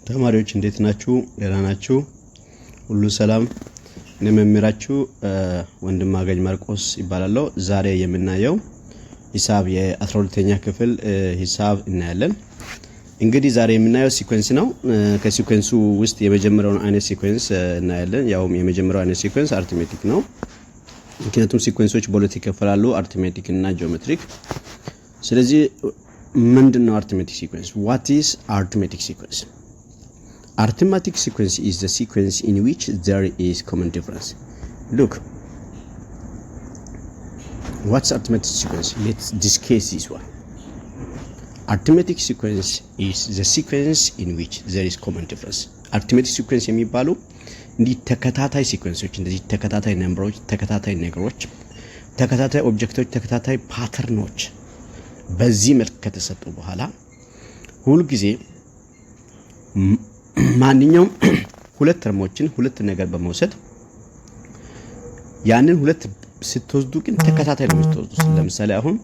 ተማሪዎች እንዴት ናችሁ? ደህና ናችሁ? ሁሉ ሰላም? እኔ መምህራችሁ ወንድማገኝ ማርቆስ ይባላል። ዛሬ የምናየው ሂሳብ የ12ኛ ክፍል ሂሳብ እናያለን። እንግዲህ ዛሬ የምናየው ሲኩዌንስ ነው። ከሲኩዌንሱ ውስጥ የመጀመሪያውን አይነት ሲኩዌንስ እናያለን። ያው የመጀመሪያው አይነት ሲኩዌንስ አርትሜቲክ ነው። ምክንያቱም ሲኩዌንሶች በሁለት ይከፈላሉ፣ አርትሜቲክ እና ጂኦሜትሪክ። ስለዚህ ምንድነው arithmetic sequence? What is arithmetic sequence? Arithmetic sequence is the sequence in which there is common difference. Look, what's arithmetic sequence? Let's discuss this one. Arithmetic sequence is the sequence in which there is common difference. Arithmetic sequence የሚባሉ እንዲህ ተከታታይ ሲኩዌንሶች፣ እንደዚህ ተከታታይ ነምበሮች፣ ተከታታይ ነገሮች፣ ተከታታይ ኦብጀክቶች፣ ተከታታይ ፓተርኖች በዚህ መልክ ከተሰጡ በኋላ ሁሉ ጊዜ ማንኛውም ሁለት ተርሞችን ሁለት ነገር በመውሰድ ያንን ሁለት ስትወስዱ ግን ተከታታይ ነው የምትወስዱ። ለምሳሌ አሁን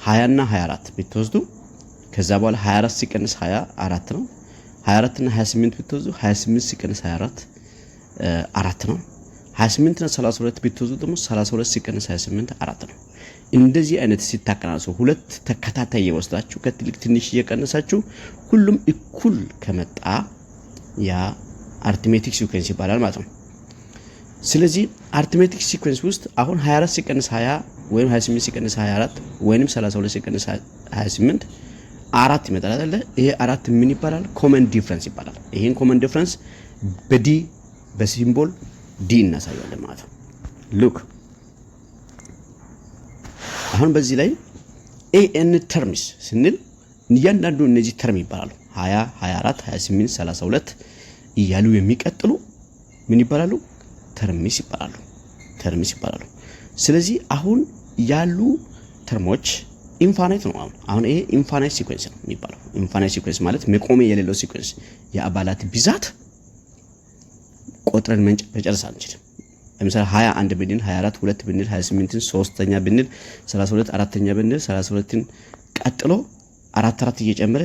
20 እና 24 ብትወስዱ ከዛ በኋላ 24 ሲቀንስ 24 ነው። 24 እና 28 ብትወስዱ 28 ሲቀንስ 24 4 ነው። 28 እና 32 ብትወስዱ ደግሞ 32 ሲቀንስ 28 4 ነው። እንደዚህ አይነት ሲታቀናሱ ሁለት ተከታታይ የወስዳችሁ ከትልቅ ትንሽ እየቀነሳችሁ ሁሉም እኩል ከመጣ ያ አርትሜቲክ ሲኩዌንስ ይባላል ማለት ነው። ስለዚህ አርትሜቲክ ሲኩዌንስ ውስጥ አሁን 24 ሲቀንስ 20 ወይም 28 ሲቀንስ 24 ወይም 32 ሲቀንስ 28 4 ይመጣል አይደል? ይሄ 4 ምን ይባላል? ኮመን ዲፈረንስ ይባላል። ይሄን ኮመን ዲፈረንስ በዲ በሲምቦል ዲ እናሳያለን ማለት ነው። ሉክ አሁን በዚህ ላይ ኤን ተርምስ ስንል እያንዳንዱ እነዚህ ተርም ይባላሉ። 20 24 28 32 እያሉ የሚቀጥሉ ምን ይባላሉ? ተርምስ ይባላሉ። ተርምስ ይባላሉ። ስለዚህ አሁን ያሉ ተርሞች ኢንፋናይት ነው። አሁን ይሄ ኢንፋናይት ሲኩዌንስ ነው የሚባለው። ኢንፋናይት ሲኩዌንስ ማለት መቆሚያ የሌለው ሲኩዌንስ፣ የአባላት ብዛት ቆጥረን መጨረስ አንችልም። ለምሳሌ 21 ብንል 24 2 ብንል 28ን 3ኛ ብንል 32 4ኛ ብንል 32ን ቀጥሎ 4 እየጨመረ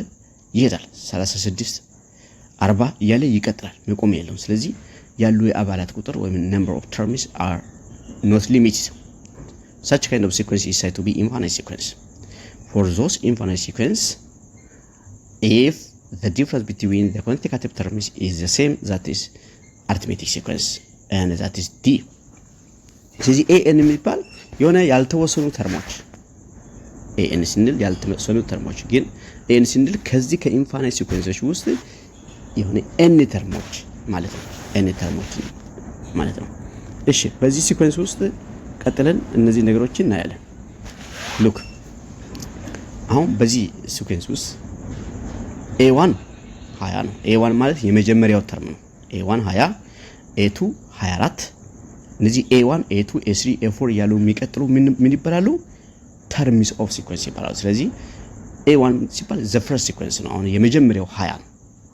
ይሄዳል። 36 40 እያለ ይቀጥላል፣ መቆሚያ የለውም። ስለዚህ ያሉ የአባላት ቁጥር ወይም number of terms are not limited. Such kind of sequence is said to be infinite sequence. For those infinite sequence, if the difference between the consecutive terms is the same, that is arithmetic sequence. and that is D. ስለዚህ ኤን የሚባል የሆነ ያልተወሰኑ ተርሞች ኤን ስንል ያልተወሰኑ ተርሞች ግን ኤን ስንል ከዚህ ከኢንፋናይት ሲኩዌንሶች ውስጥ የሆነ ኤን ተርሞች ማለት ነው። ኤን ተርሞች ማለት ነው። እሺ በዚህ ሲኩዌንስ ውስጥ ቀጥለን እነዚህ ነገሮችን እናያለን። ሉክ አሁን በዚህ ሲኩዌንስ ውስጥ A1 20 ነው። A1 ማለት የመጀመሪያው ተርም ነው። A1 20 A2 24 እነዚህ A1 A2 A3 A4 ያሉ የሚቀጥሉ ምን ይባላሉ? ተርምስ ኦፍ ሲኩዌንስ ይባላሉ። ስለዚህ A1 ሲባል ዘ ፈርስት ሲኩዌንስ ነው። አሁን የመጀመሪያው 20 ነው።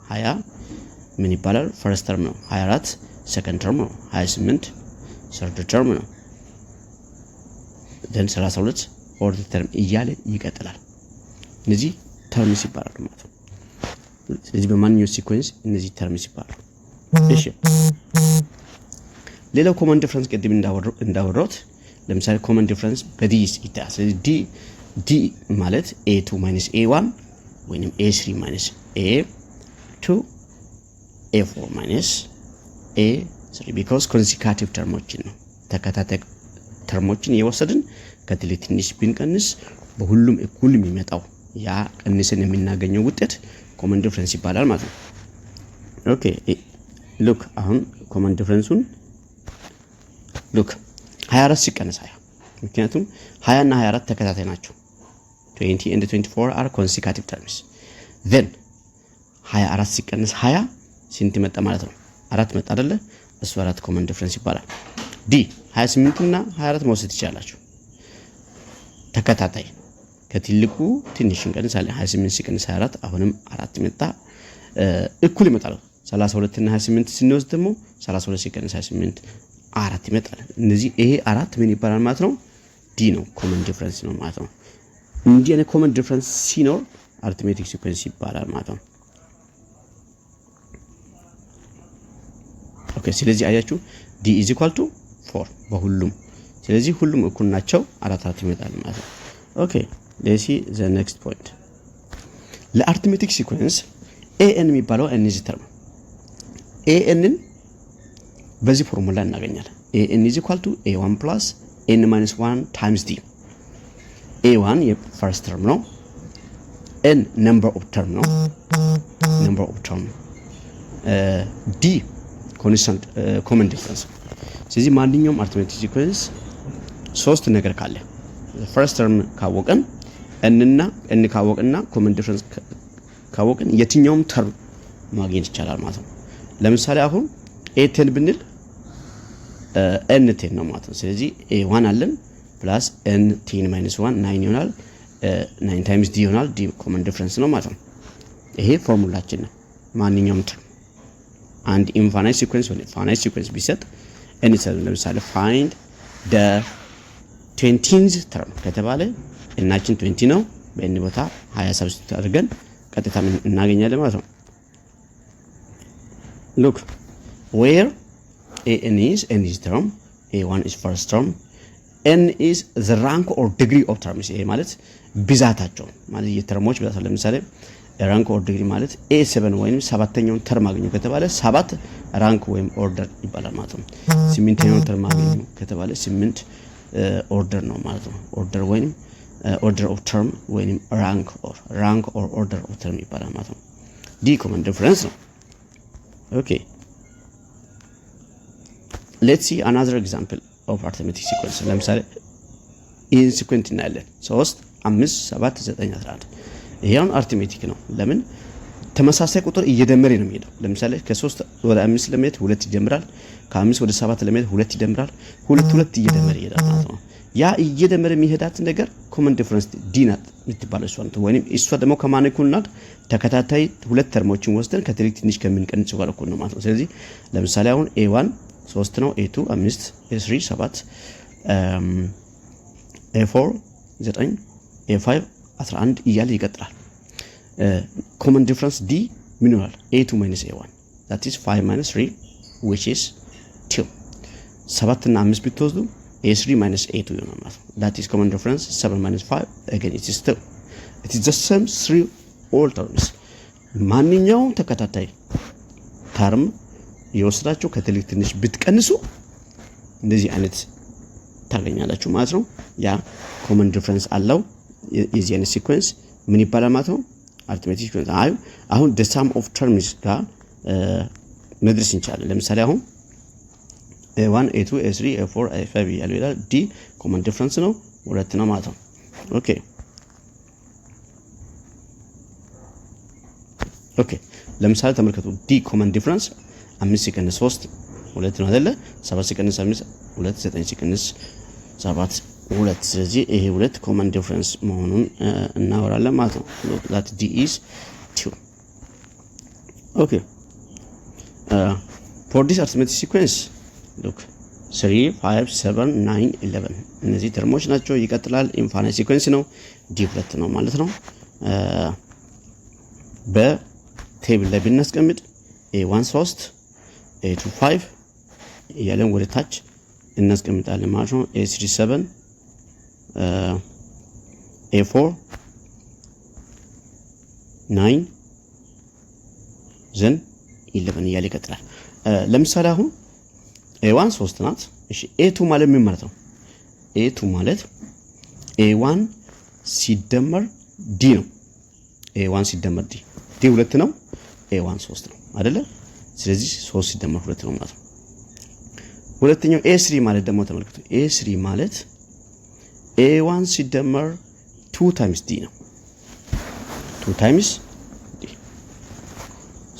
20 ምን ይባላል? ፈርስት ተርም ነው። 24 ሰከንድ ተርም ነው። 28 ሰርድ ተርም ነው። then 32 ፎርት ተርም እያለ ይቀጥላል። እነዚህ ተርምስ ይባላሉ ማለት ነው። ስለዚህ በማንኛውም ሲኩዌንስ እነዚህ ተርምስ ይባላሉ። እሺ ሌላው ኮመን ዲፈረንስ ቅድም እንዳወራሁት ለምሳሌ ኮመን ዲፈረንስ በዲ ይታያል። ስለዚህ ዲ ማለት A2 A1 ወይንም A3 A2 A4 A3 because consecutive termoችን ነው ተከታታይ ተርሞችን የወሰድን ከትልቅ ትንሽ ብንቀንስ በሁሉም እኩል የሚመጣው ያ ቀንሰን የምናገኘው ውጤት ኮመን ዲፈረንስ ይባላል ማለት ነው። ኦኬ ሉክ አሁን ኮመን ዲፈረንሱን ሉክ 24 ሲቀነስ 20 ምክንያቱም 20 እና 24 ተከታታይ ናቸው። 20 and 24 are consecutive terms. then 24 ሲቀነስ 20 ስንት መጣ ማለት ነው? 4 መጣ አይደለ? እሱ 4 ኮመን ዲፈረንስ ይባላል። ዲ 28 እና 24 መውሰድ ይችላልላችሁ ተከታታይ ከትልቁ ትንሽ እንቀንሳለን። 28 ሲቀነስ 24 አሁንም 4 መጣ እኩል ይመጣል። 32 እና 28 ስንወስድ ደግሞ 32 ሲቀነስ 28 4 ይመጣል። እነዚህ ይሄ 4 ምን ይባላል ማለት ነው? ዲ ነው፣ ኮመን ዲፈረንስ ነው ማለት ነው። እንዲህ አይነት ኮመን ዲፈረንስ ሲኖር አርትሜቲክ ሲኩዌንስ ይባላል ማለት ነው። ኦኬ ስለዚህ አያችሁ d is equal to 4 በሁሉም ስለዚህ ሁሉም እኩል ናቸው 4 ይመጣል ማለት ነው ኦኬ let's see the next point ለአርትሜቲክ ሲኩዌንስ an የሚባለው እነዚህ ተርም an ን በዚህ ፎርሙላ እናገኛለን an is equal to a1 plus n minus 1 times d a1 የፈርስት ተርም ነው n number of term ነው d constant common difference ስለዚህ ማንኛውም አርትሜቲክ ሲኩዌንስ ሶስት ነገር ካለ ፈርስት ተርም ካወቀን n ካወቅና common difference ካወቅን የትኛውም ተርም ማግኘት ይቻላል ማለት ነው ለምሳሌ አሁን a10 ብንል n10 ነው ማለት ነው ስለዚህ a1 አለን plus n10 minus 1 9 ይሆናል 9 times d ይሆናል d common difference ነው ማለት ነው ይሄ ፎርሙላችን ነው ማንኛውም ተርም and infinite sequence ወይ finite sequence ቢሰጥ እንሰጥ ለምሳሌ find the 20th term ከተባለ እናችን 20 ነው በእን ቦታ 20 ሰብስቲቱት አድርገን ቀጥታ እናገኛለን ማለት ነው look where an is term a1 is first term n is the rank or degree of terms ይሄ ማለት ብዛታቸው ማለት የተርሞች ብዛት ለምሳሌ rank or degree ማለት a7 ወይም ሰባተኛውን ተርም አገኙ ከተባለ 7 rank ወይም order ይባላል ማለት ነው ስምንተኛውን ተርም አገኙ ከተባለ 8 order ነው ማለት ነው order ወይም order of term ወይም rank or order of term ይባላል ማለት ነው d common difference ነው okay let's see another example of arithmetic sequence ለምሳሌ in sequence እናያለን 3 5 7 9 11 ይሄውን አርትሜቲክ ነው ለምን ተመሳሳይ ቁጥር እየደመረ ነው የሚሄደው ለምሳሌ ከ3 ወደ 5 ለመሄድ 2 ይደምራል ከ5 ወደ 7 ለመሄድ 2 ይደምራል 2 እየደመረ ይሄዳል ማለት ነው ያ እየደመረ የሚሄዳት ነገር common difference d ናት የምትባለው እሷ ነው ወይንም እሷ ደግሞ ከማን እኩል ናት ተከታታይ ሁለት ተርሞችን ወስደን ከትሪክ ትንሽ ከምንቀንስ ጋር እኩል ነው ማለት ነው ስለዚህ ለምሳሌ አሁን a1 3 ነው a2 5 a3 7 a4 9 a5 11 እያለ ይቀጥላል common difference d ምን ይሆናል a2 a1 that is 5 3 which is 2 7 እና 5 ብትወስዱ a3 a2 ይሆናል ማለት ነው that is common difference 7 5 again it is 2 it is the same three all terms ማንኛውም ተከታታይ ተርም የወስዳችሁ ከትልቅ ትንሽ ብትቀንሱ እንደዚህ አይነት ታገኛላችሁ ማለት ነው ያ common difference አለው የዚህ አይነት ሲኩዌንስ ምን ይባላል ማለት ነው አርትሜቲክ ሲኩዌንስ አሁን the sum of terms ጋር መድረስ እንችላለን ለምሳሌ አሁን a1 a2 a3 a4 a5 ያለው ይላል d common difference ነው ሁለት ነው ማለት ነው ኦኬ ለምሳሌ ተመልከቱ d common difference 5 ሲቀንስ 3 2 ነው አይደለ 7 ሲቀንስ 5 2 9 ሲቀንስ 7 2 ስለዚህ ይሄ ሁለት common difference መሆኑን እናወራለን ማለት ነው that d is 2 okay for this arithmetic sequence look 3 5 7 9 11 እነዚህ ተርሞች ናቸው ይቀጥላል infinite sequence ነው d 2 ነው ማለት ነው በቴብል ላይ ብናስቀምጥ a1 3 a2 5 ያለን ወደ ታች እናስቀምጣለን ማለት ነው a3 7 a4 9 then 11 እያለ ይቀጥላል ለምሳሌ አሁን a1 3 ናት እሺ a2 ማለት ምን ማለት ነው a2 ማለት a1 ሲደመር d ነው a1 ሲደመር d d 2 ነው a1 3 ነው አይደለ ስለዚህ 3 ሲደመር 2 ነው ማለት ነው ሁለተኛው a3 ማለት ደግሞ ተመልከቱ a3 ማለት a1 ሲደመር 2 times d ነው 2 times d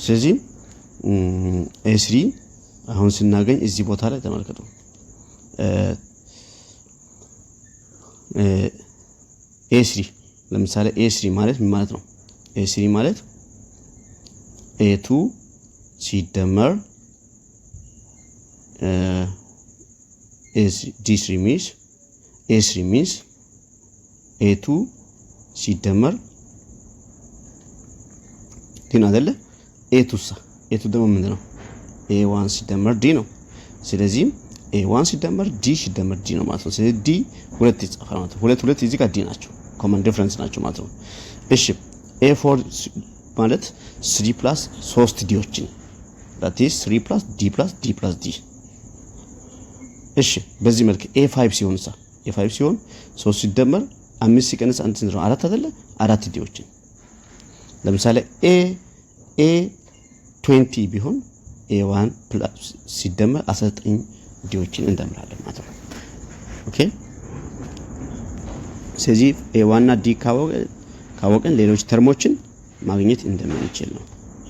ስለዚህ a3 አሁን ስናገኝ እዚህ ቦታ ላይ ተመልከቱ a3 ለምሳሌ a3 ማለት ምን ማለት ነው a3 ማለት a2 ሲደመር d3 means a3 means a2 ሲደመር ግን አይደለ a2 ደግሞ ምንድነው a1 ሲደመር d ነው። ስለዚህ a1 ሲደመር d ሲደመር d ነው ማለት ነው። ስለዚህ d ሁለት ይጻፋል ማለት ነው። ሁለት እዚህ ጋር d ናቸው ኮመን ዲፈረንስ ናቸው ማለት ነው። እሺ a4 ማለት 3 + 3 ዲዎችን that is 3 + d + d + d። እሺ በዚህ መልኩ a5 ሲሆንሳ a5 ሲሆን 3 ሲደመር 5 ሲቀነስ 1 ስንት ነው? 4 አይደለ? 4 ዲዎችን ለምሳሌ a20 ቢሆን a1 ሲደመር 19 ዲዎችን እንደምራለን ማለት ነው። ኦኬ ስለዚህ a1 እና d ካወቀን ሌሎች ተርሞችን ማግኘት እንደምንችል ነው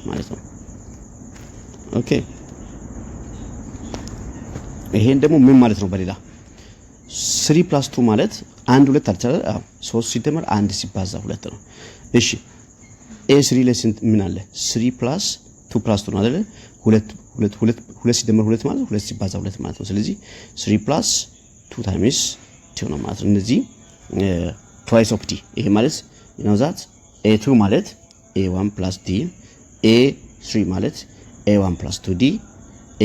ማለት ነው። ኦኬ ይሄን ደግሞ ምን ማለት ነው? በሌላ 3 + 2 ማለት 1 2 አልቻለ 3 ሲደመር 1 ሲባዛ 2 ነው። እሺ a3 ላይ ስንት ምን አለ? 3 + 2 + 2 ነው አይደል? 2 ሲደመር 2 ማለት 2 ሲባዛ 2 ማለት ነው። ስለዚህ 3 + 2 ታይምስ 2 ነው ማለት ነው። እነዚህ twice of d ይሄ ማለት you know that a2 ማለት a1 + d a3 ማለት a1 + 2d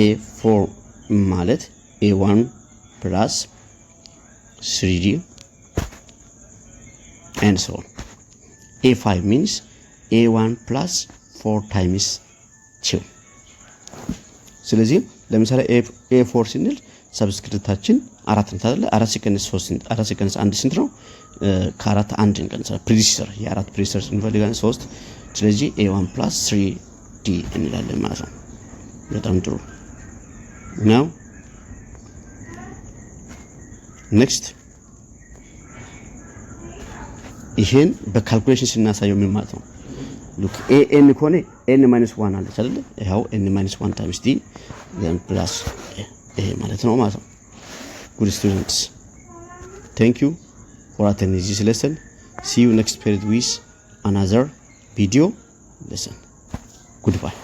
a4 ማለት a1 + 3d and so on. a5 means a1 + 4 times 2. ስለዚህ ለምሳሌ a4 ስንል ሰብስክሪፕታችን 4 ነው አይደል? 4 ሲቀንስ 3 4 ሲቀንስ 1 ስንት ነው? ከ4 1 እንቀንሳለን። ፕሪዲሰር የ4 ፕሪዲሰር እንፈልጋለን 3። ስለዚህ a1 + 3d እንላለን ማለት ነው። በጣም ጥሩ ነው። ኔክስት ይሄን በካልኩሌሽን ስናሳየው ምን ማለት ነው? ሉክ an ከሆነ n - 1 አለች አይደል? ይሄው n - 1 times d then plus ይሄ ማለት ነው ማለት ነው። Good students, thank you for attending this lesson. See you next period with another video lesson. Goodbye.